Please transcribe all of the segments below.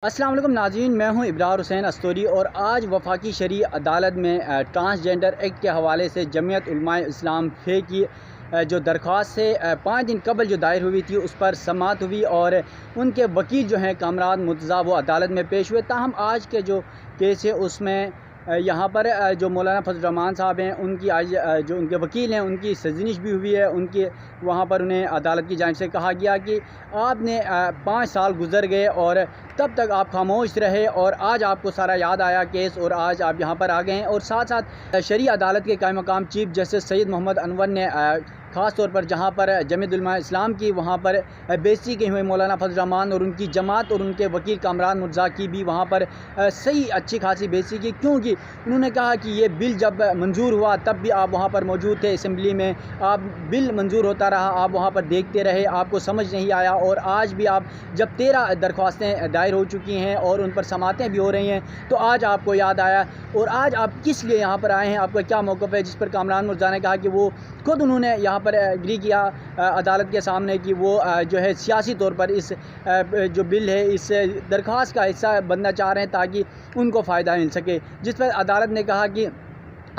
अस्सलाम वालेकुम नाज़रीन, मैं हूं इब्रार हुसैन अस्तोरी और आज वफाकी शरई अदालत में ट्रांसजेंडर एक्ट के हवाले से जमीयत उलमाए इस्लाम फे की जो दरख्वास्त है 5 दिन कबल जो दायर हुई थी उस पर समाअत हुई और उनके वकील जो हैं कामरान मुर्तज़ा वो अदालत में पेश हुए। ताहम आज के जो केस है उसमें यहाँ पर जो मौलाना फजल रहमान साहब हैं उनकी आज जो उनके वकील हैं उनकी सजनिश भी हुई है। उनके वहाँ पर उन्हें अदालत की जानिब से कहा गया कि आपने 5 साल गुजर गए और तब तक आप खामोश रहे और आज आपको सारा याद आया केस और आज आप यहाँ पर आ गए हैं। और साथ साथ शरई अदालत के कायम मकाम चीफ जस्टिस सैयद मोहम्मद अनवर ने ख़ास तौर पर जहाँ पर जमीयत उलमाए इस्लाम की वहाँ पर बेइज्जती के हुए मौलाना फजल रहमान और उनकी जमात और उनके वकील कामरान मुर्तज़ा की भी वहाँ पर सही अच्छी खासी बेइज्जती की, क्योंकि उन्होंने कहा कि ये बिल जब मंजूर हुआ तब भी आप वहाँ पर मौजूद थे असम्बली में, आप बिल मंजूर होता रहा, आप वहाँ पर देखते रहे, आपको समझ नहीं आया। और आज भी आप जब 13 दरख्वास्तें दायर हो चुकी हैं और उन पर समातें भी हो रही हैं तो आज आपको याद आया। और आज आप किस लिए यहाँ पर आए हैं, आपका क्या मौक़िफ़ है? जिस पर कामरान मुर्तज़ा ने कहा कि वो खुद उन्होंने यहाँ पर एग्री किया अदालत के सामने कि वो जो है सियासी तौर पर इस जो बिल है इस दरख्वास्त का हिस्सा बनना चाह रहे हैं ताकि उनको फ़ायदा मिल सके। जिस पर अदालत ने कहा कि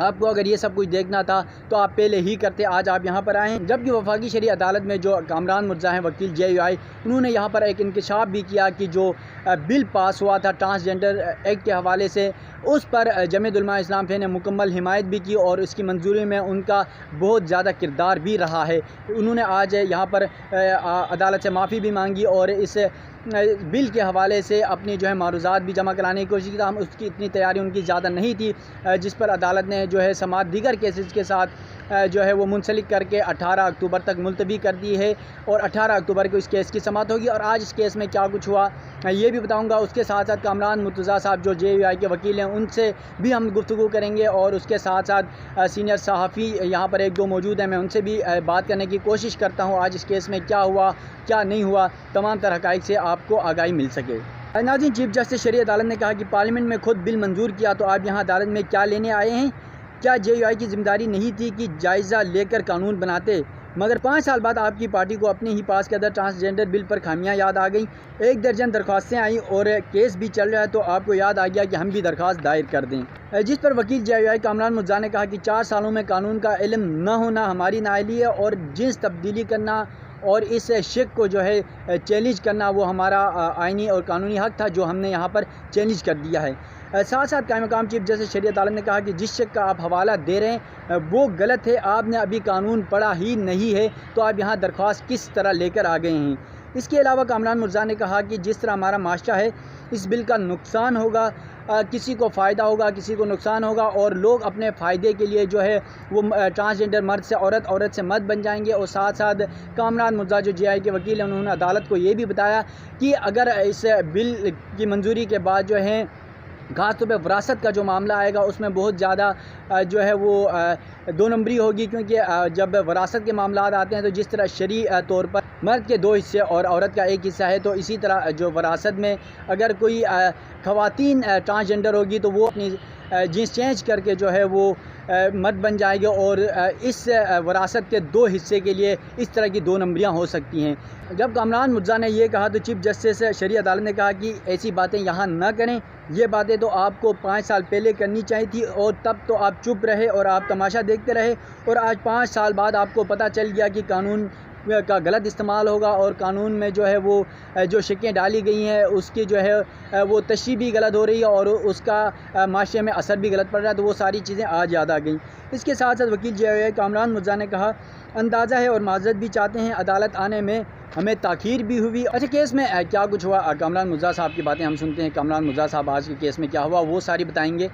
आपको अगर ये सब कुछ देखना था तो आप पहले ही करते, आज आप यहाँ पर आए हैं। जबकि वफाकी शरई अदालत में जो कामरान मुर्तज़ा हैं वकील JUI, उन्होंने यहाँ पर एक इंकशाफ भी किया कि जो बिल पास हुआ था ट्रांसजेंडर एक्ट के हवाले से उस पर जमीयत उलमाए इस्लाम फे ने मुकम्मल हिमायत भी की और इसकी मंजूरी में उनका बहुत ज़्यादा किरदार भी रहा है। उन्होंने आज यहाँ पर अदालत से माफ़ी भी मांगी और इस बिल के हवाले से अपनी जो है मारूज़ात भी जमा कराने की कोशिश की। हम उसकी इतनी तैयारी उनकी ज़्यादा नहीं थी, जिस पर अदालत ने जो है समाअत दीगर केसेस के साथ जो है वो मुंसलिक करके 18 अक्टूबर तक मुलतवी कर दी है और 18 अक्टूबर को इस केस की समाअत होगी। और आज इस केस में क्या कुछ हुआ ये भी बताऊंगा। उसके साथ साथ कामरान मुर्तज़ा साहब जो JUI के वकील हैं उनसे भी हम गुफ्तगू करेंगे और उसके साथ साथ सीनियर सहाफ़ी यहाँ पर एक दो मौजूद हैं, मैं उनसे भी बात करने की कोशिश करता हूँ आज इस केस में क्या हुआ क्या नहीं हुआ, तमाम तरह हक़ाइक़ से आपको आगाही मिल सके। नाज़रीन, चीफ जस्टिस शरई अदालत ने कहा कि पार्लियामेंट में खुद बिल मंजूर किया तो आप यहाँ अदालत में क्या लेने आए हैं? क्या JUI की जिम्मेदारी नहीं थी कि जायज़ा लेकर कानून बनाते? मगर 5 साल बाद आपकी पार्टी को अपने ही पास करदा ट्रांसजेंडर बिल पर खामियां याद आ गई। 1 दर्जन दरख्वास्तें आई और केस भी चल रहा है तो आपको याद आ गया कि हम भी दरख्वास्त दायर कर दें। जिस पर वकील JUI कामरान मुर्तज़ा ने कहा कि 4 सालों में कानून का इल्म न होना हमारी नाअहली है और जिन्स तब्दीली करना और इस शिक को जो है चैलेंज करना वो हमारा आइनी और कानूनी हक़ था जो हमने यहाँ पर चैलेंज कर दिया है। साथ साथ कायम मकाम चीफ जस्टिस शरई अदालत ने कहा कि जिस शिक का आप हवाला दे रहे हैं वो गलत है, आपने अभी कानून पढ़ा ही नहीं है तो आप यहाँ दरख्वास्त किस तरह लेकर आ गए हैं। इसके अलावा कामरान मुर्तज़ा ने कहा कि जिस तरह हमारा माशरा है इस बिल का नुकसान होगा, किसी को फ़ायदा होगा किसी को नुकसान होगा और लोग अपने फ़ायदे के लिए जो है वो ट्रांसजेंडर मर्द से औरत, औरत से मर्द बन जाएंगे। और साथ साथ कामरान मुर्तज़ा जो JUI के वकील हैं उन्होंने अदालत को ये भी बताया कि अगर इस बिल की मंजूरी के बाद जो है ख़ास तौर पर विरासत का जो मामला आएगा उसमें बहुत ज़्यादा जो है वो 2 नंबरी होगी, क्योंकि जब विरासत के मामला आते हैं तो जिस तरह शरई तौर पर मर्द के 2 हिस्से और औरत का 1 हिस्सा है तो इसी तरह जो विरासत में अगर कोई ख़वातीन ट्रांसजेंडर होगी तो वो अपनी जीन्स चेंज करके जो है वो मर्द बन जाएगी और इस विरासत के 2 हिस्से के लिए इस तरह की 2 नंबरियाँ हो सकती हैं। जब कामरान मुर्तज़ा ने ये कहा तो चीफ जस्टिस शरई अदालत ने कहा कि ऐसी बातें यहाँ न करें, ये बातें तो आपको 5 साल पहले करनी चाहिए थी और तब तो आप चुप रहे और आप तमाशा देखते रहे और आज 5 साल बाद आपको पता चल गया कि कानून का गलत इस्तेमाल होगा और कानून में जो है वो जो शिकें डाली गई हैं उसकी जो है वो तशरीह भी गलत हो रही है और उसका माशरे में असर भी गलत पड़ रहा है, तो वो सारी चीज़ें आज याद आ गई। इसके साथ साथ वकील JUI कामरान मुर्तज़ा ने कहा अंदाज़ा है और माज़रत भी चाहते हैं अदालत आने में हमें ताख़ीर भी हुई। अच्छा, केस में क्या कुछ हुआ कामरान मुर्तज़ा साहब की बातें हम सुनते हैं। कामरान मुर्तज़ा साहब आज के केस में क्या हुआ वो सारी बताएंगे,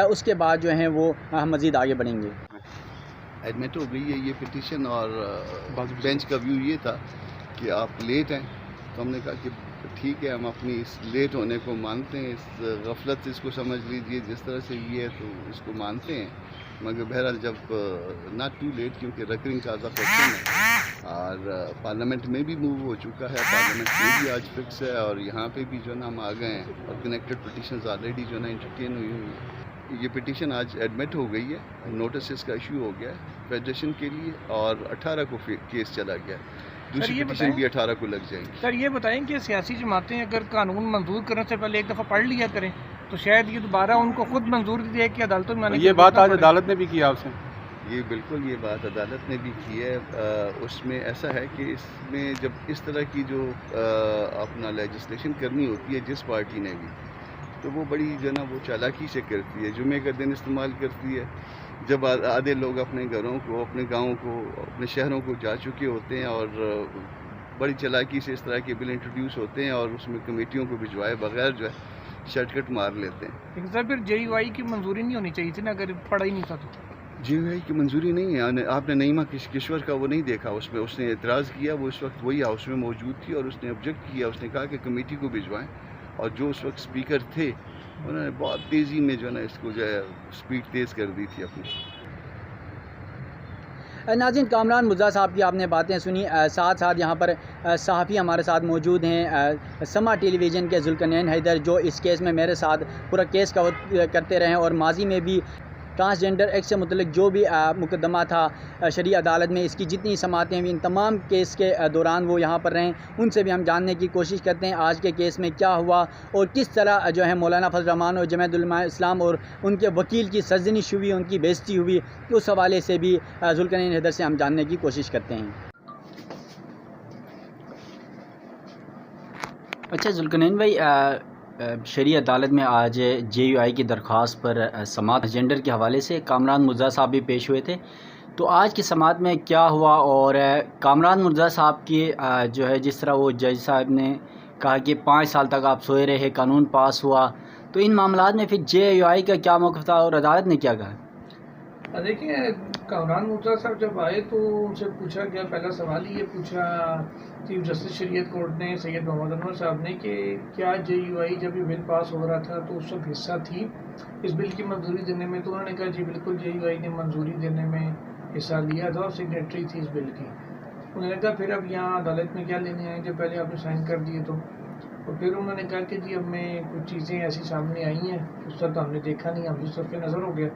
उसके बाद जो हैं वो हम मज़ीद आगे बढ़ेंगे। एडमिट हो गई है ये पिटीशन और बेंच का व्यू ये था कि आप लेट हैं, तो हमने कहा कि ठीक है हम अपनी इस लेट होने को मानते हैं, इस गफलत इसको समझ लीजिए जिस तरह से ये है तो इसको मानते हैं। मगर बहरहाल जब नॉट टू लेट, क्योंकि रकरिंग का क्वेश्चन है और पार्लियामेंट में भी मूव हो चुका है, पार्लियामेंट में भी आज फिक्स है और यहाँ पे भी जो ना हम आ गए हैं और कनेक्टेड पिटीशंस ऑलरेडी जो ना इंटरटेन हुई ये पिटीशन आज एडमिट हो गई है, नोटिस इसका इशू हो गया है फेडरेशन के लिए और 18 को केस चला गया है। दूसरी पिटीशन भी 18 को लग जाएंगी। सर ये बताएं कि सियासी जमातें अगर कानून मंजूर करने से पहले एक दफ़ा पढ़ लिया करें तो शायद ये दोबारा उनको खुद मंजूरी दे कि अदालतों में ये बात आज अदालत ने भी की आपसे। ये बिल्कुल ये बात अदालत ने भी की है। उसमें ऐसा है कि इसमें जब इस तरह की जो अपना लेजिस्लेशन करनी होती है जिस पार्टी ने भी, तो वो बड़ी जो ना वो चालाकी से करती है, जुमे का दिन इस्तेमाल करती है जब आधे लोग अपने घरों को, अपने गाँव को, अपने शहरों को जा चुके होते हैं और बड़ी चालाकी से इस तरह के बिल इंट्रोड्यूस होते हैं और उसमें कमेटियों को भिजवाए बगैर जो है शॉर्टकट मार लेते हैं। लेकिन सर फिर JUI की मंजूरी नहीं होनी चाहिए थी ना, अगर पढ़ा ही नहीं था तो। JUI की मंजूरी नहीं है। आपने नईमा किश्वर का वो नहीं देखा, उसमें उसने एतराज़ किया, वो इस वक्त वही हाउस में मौजूद थी और उसने ऑब्जेक्ट किया। उसने कहा कि कमेटी को भिजवाएं और जो उस वक्त स्पीकर थे उन्होंने बहुत तेज़ी में जो है ना इसको जो है स्पीड तेज़ कर दी थी अपनी। नाज़रीन, कामरान मुर्तज़ा साहब की आपने बातें सुनी। साथ साथ यहाँ पर सहाफ़ी हमारे साथ मौजूद हैं, समा टेलीविज़न के जुल्करनैन हैदर, जो इस केस में मेरे साथ पूरा केस कवर करते रहे और माजी में भी ट्रांसजेंडर एक्ट से मुतल्लिक जो भी मुकदमा था शरई अदालत में, इसकी जितनी समातें हुई इन तमाम केस के दौरान वो यहाँ पर रहें। उनसे भी हम जानने की कोशिश करते हैं आज के केस में क्या हुआ और किस तरह जो है मौलाना फजल रहमान और जमात उलमा इस्लाम और उनके वकील की सरजनिश हुई, उनकी बेइज्जती हुई, उस हवाले से भी जुल्करनैन हैदर से हम जानने की कोशिश करते हैं। अच्छा जुल्करनैन भाई, शरई अदालत में आज JUI की दरख्वास्त पर समात जेंडर के हवाले से कामरान मुर्तज़ा साहब भी पेश हुए थे, तो आज की समात में क्या हुआ और कामरान मुर्तज़ा साहब की जो है जिस तरह वो जज साहब ने कहा कि 5 साल तक आप सोए रहे, कानून पास हुआ, तो इन मामलात में फिर JUI का क्या मौक़िफ़ था और अदालत ने क्या कहा? देखिए, कामरान मुर्तज़ा साहब जब आए तो उनसे पूछा गया, पहला सवाल ये पूछा चीफ जस्टिस शरीयत कोर्ट ने सैयद मोहम्मद अनवर साहब ने कि क्या JUI जब ये बिल पास हो रहा था तो उस वक्त हिस्सा थी इस बिल की मंजूरी देने में? तो उन्होंने कहा जी बिल्कुल, JUI ने मंजूरी देने में हिस्सा लिया था और सिग्नेटरी थी इस बिल की। उन्होंने कहा फिर अब यहाँ अदालत में क्या लेने आए जब पहले आपने साइन कर दिए तो फिर उन्होंने कहा कि जी अब में कुछ चीज़ें ऐसी सामने आई हैं, उस वक्त हमने देखा नहीं, हम इस तरफ नज़र हो गया।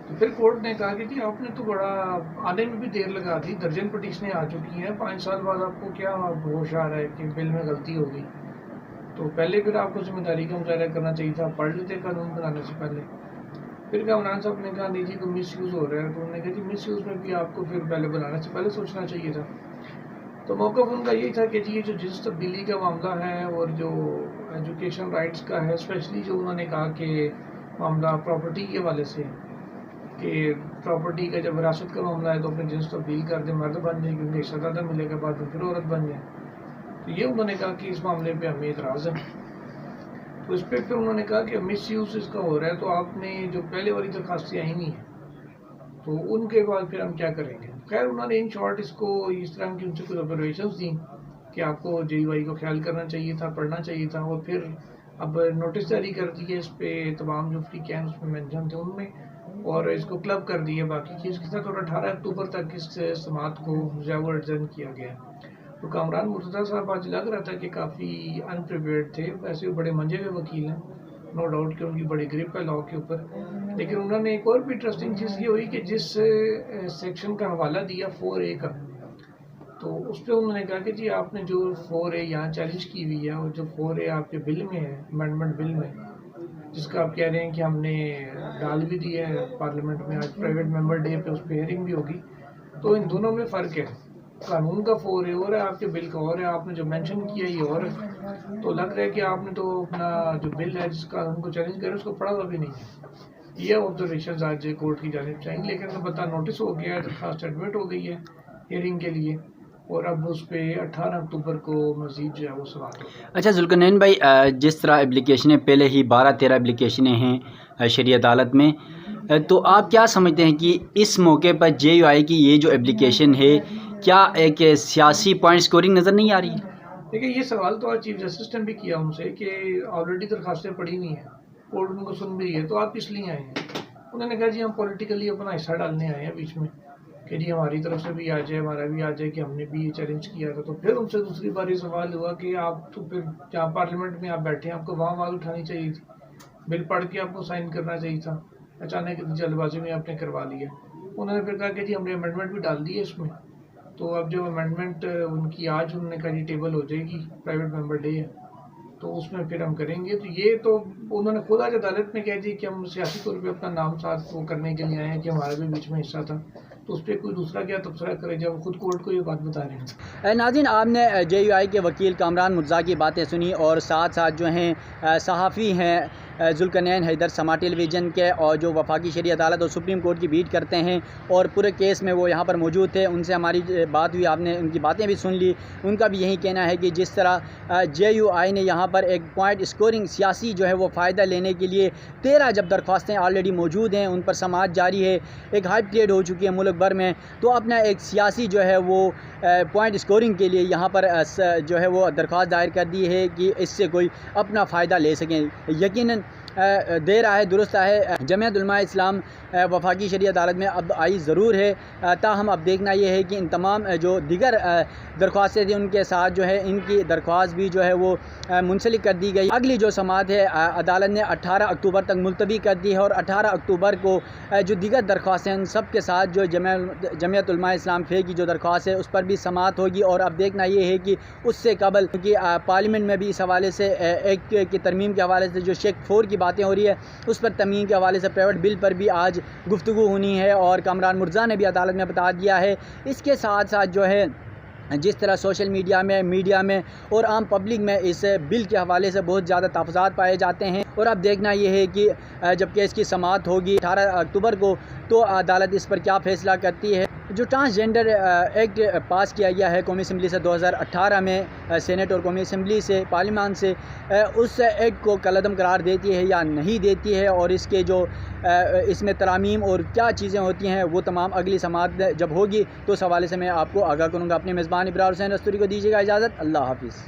तो फिर कोर्ट ने कहा कि जी आपने तो बड़ा आने में भी देर लगा दी, दर्जन पिटीशनें आ चुकी हैं, 5 साल बाद आपको क्या होश आ रहा है कि बिल में गलती हो गई? तो पहले फिर आपको जिम्मेदारी का मुजाहरा करना चाहिए था, पढ़ लेते कानून बनाने से पहले। फिर कामरान साहब ने कहा नहीं जी तो मिस यूज़ हो रहा है, तो उन्होंने कहा जी मिस यूज़ में भी आपको फिर पहले बनाने से पहले सोचना चाहिए था। तो मौक़िफ़ उनका यही था कि जी ये जो जिस तब्दीली का मामला है और जो एजुकेशन राइट्स का है, स्पेशली जो उन्होंने कहा कि मामला प्रॉपर्टी के हवाले से कि प्रॉपर्टी का जब विरासत का मामला है तो अपने जिन्स तब्दील कर दे, मर्द बन जाए क्योंकि सज़ा मिलेगा, बाद में फिर औरत बन जाए। तो ये उन्होंने कहा कि इस मामले पे हमें इतराज़ है। तो इस पर फिर उन्होंने कहा कि मिस यूज़ इसका हो रहा है, तो आपने जो पहले वाली दरखास्तें आई नहीं हैं तो उनके बाद फिर हम क्या करेंगे? खैर उन्होंने इन शॉर्ट इसको इस तरह की उनसे कुछ ऑब्जर्वेशंस दी कि आपको JUI को ख्याल करना चाहिए था, पढ़ना चाहिए था, और फिर अब नोटिस जारी कर दिए इस पर, तमाम जो फ्री कैन उसमें मेंशन थे उनमें, और इसको क्लब कर दिए बाकी केस के साथ, और 18 अक्टूबर तक इस समात को मुजावर एडजर्न किया गया। तो कामरान मुर्तज़ा साहब आज लग रहा था कि काफ़ी अनप्रिपेयर्ड थे, वैसे वो बड़े मंजे हुए वकील हैं, नो डाउट कि उनकी बड़ी ग्रिप है लॉ के ऊपर, लेकिन उन्होंने एक और भी इंटरेस्टिंग चीज़ ये हुई कि जिस सेक्शन का हवाला दिया 4A का, तो उस पर उन्होंने कहा कि जी आपने जो 4A यहाँ चैलेंज की हुई है और जो 4A आपके बिल में है, अमेंडमेंट बिल में, जिसका आप कह रहे हैं कि हमने डाल भी दिया है पार्लियामेंट में, आज प्राइवेट मेंबर डे पे उस पर हेयरिंग भी होगी, तो इन दोनों में फ़र्क है। कानून का 4A और है, आपके बिल का और है, आपने जो मेंशन किया ये और है। तो लग रहा है कि आपने तो अपना जो बिल है जिसका उनको चैलेंज करे उसको पढ़ा हुआ भी नहीं है। ये ऑब्जर्वेशन आज कोर्ट की जानिब चाहिए, लेकिन तो पता नोटिस हो गया है, दरखास्त एडमिट हो गई है हियरिंग के लिए, और अब उस पर 18 अक्टूबर को मज़ीद जो है वो सवाल होगा। अच्छा जुल्करनैन भाई, जिस तरह एप्लीकेशनें पहले ही 12-13 एप्लीकेशनें हैं शरई अदालत में, तो आप क्या समझते हैं कि इस मौके पर JUI की ये जो एप्लीकेशन है क्या एक सियासी पॉइंट स्कोरिंग नज़र नहीं आ रही है? देखिए ये सवाल तो आज चीफ जस्टिस ने भी किया उनसे कि ऑलरेडी दरखास्तें पड़ी हुई हैं, कोर्ट उनको सुन भी रही है, तो आप किस लिए आए हैं? उन्होंने कहा जी हम पॉलिटिकली अपना हिस्सा डालने आए हैं बीच में, कि जी हमारी तरफ से भी आ जाए, हमारा भी आ जाए कि हमने भी ये चैलेंज किया था। तो फिर उनसे दूसरी बार ये सवाल हुआ कि आप तो फिर जहाँ पार्लियामेंट में आप बैठे हैं आपको वहाँ आवाज़ उठानी चाहिए थी, बिल पढ़ के आपको साइन करना चाहिए था। अचानक जल्दबाजी में आपने करवा लिया। उन्होंने फिर कहा कि जी हमने अमेंडमेंट भी डाल दी है इसमें, तो अब जब अमेंडमेंट उनकी आज उन्होंने कहा जी टेबल हो जाएगी, प्राइवेट मेंबर डे है, तो उसमें फिर हम करेंगे। तो ये तो उन्होंने खुद आज अदालत में कह दी कि हम सियासी तौर पे अपना नाम साथ वो करने के लिए आए हैं कि हमारा भी बीच में हिस्सा था, तो उस पर कोई दूसरा क्या तबसरा करे जब खुद कोर्ट को ये बात बता रहे हैं। नाज़रीन, आपने JUI के वकील कामरान मुर्तज़ा की बातें सुनी और साथ साथ जो हैं सहाफ़ी हैं जुल्करनैन हैदर समा टेलीविज़न के, और जो वफाकी शरई अदालत और सुप्रीम कोर्ट की बीट करते हैं और पूरे केस में वो यहाँ पर मौजूद थे। उनसे हमारी बात हुई, आपने उनकी बातें भी सुन ली। उनका भी यही कहना है कि जिस तरह JUI ने यहाँ पर एक पॉइंट स्कोरिंग सियासी जो है वो फ़ायदा लेने के लिए 13 जब दरख्वास्तें ऑलरेडी मौजूद हैं, उन पर समाअत जारी है, एक हाइप क्रिएट हो चुकी है मुल्क भर में, तो अपना एक सियासी जो है वो पॉइंट स्कोरिंग के लिए यहाँ पर जो है वो दरख्वास्त दायर कर दी है कि इससे कोई अपना फ़ायदा ले सकें। यकीनन देर आए दुरुस्त आए, जमीयत उलमा इस्लाम वफाकी शरई अदालत में अब आई ज़रूर है, ताहम अब देखना ये है कि इन तमाम जो दिगर दरख्वास्तें थी उनके साथ जो है इनकी दरख्वास्त भी जो है वो मुंसलिक कर दी गई। अगली जो समाअत है अदालत ने 18 अक्टूबर तक मुलतवी कर दी है और 18 अक्टूबर को जो दिगर दरख्वास्तें उन सब के साथ जो जमीयत उलमा इस्लाम फे की जो दरख्वास्त है उस पर भी समाअत होगी। और अब देखना ये है कि उससे कबल, क्योंकि पार्लियामेंट में भी इस हवाले से एक्ट की तरमीम के हवाले से जो शेख 4 की बातें हो रही है उस पर तरमीम के हवाले से प्राइवेट बिल पर भी आज गुफ्तगू होनी है और कामरान मुर्तज़ा ने भी अदालत में बता दिया है। इसके साथ साथ जो है जिस तरह सोशल मीडिया में और आम पब्लिक में इस बिल के हवाले से बहुत ज़्यादा तहफ़्फ़ुज़ात पाए जाते हैं, और अब देखना यह है कि जब केस की समाअत होगी 18 अक्टूबर को तो अदालत इस पर क्या फ़ैसला करती है। जो ट्रांसजेंडर एक्ट पास किया गया है कौमी असम्बली से 2018 में, सेनेट और कौमी असम्बली से पार्लियामान से, उस एक्ट को कलअदम करार देती है या नहीं देती है, और इसके जो इसमें तरामीम और क्या चीज़ें होती हैं वो तमाम अगली समाअत जब होगी तो उस हवाले से मैं आपको आगाह करूँगा। अपने मेज़बान इब्रार हुसैन अस्तूरी को दीजिएगा इजाज़त। अल्लाह हाफ़िज़।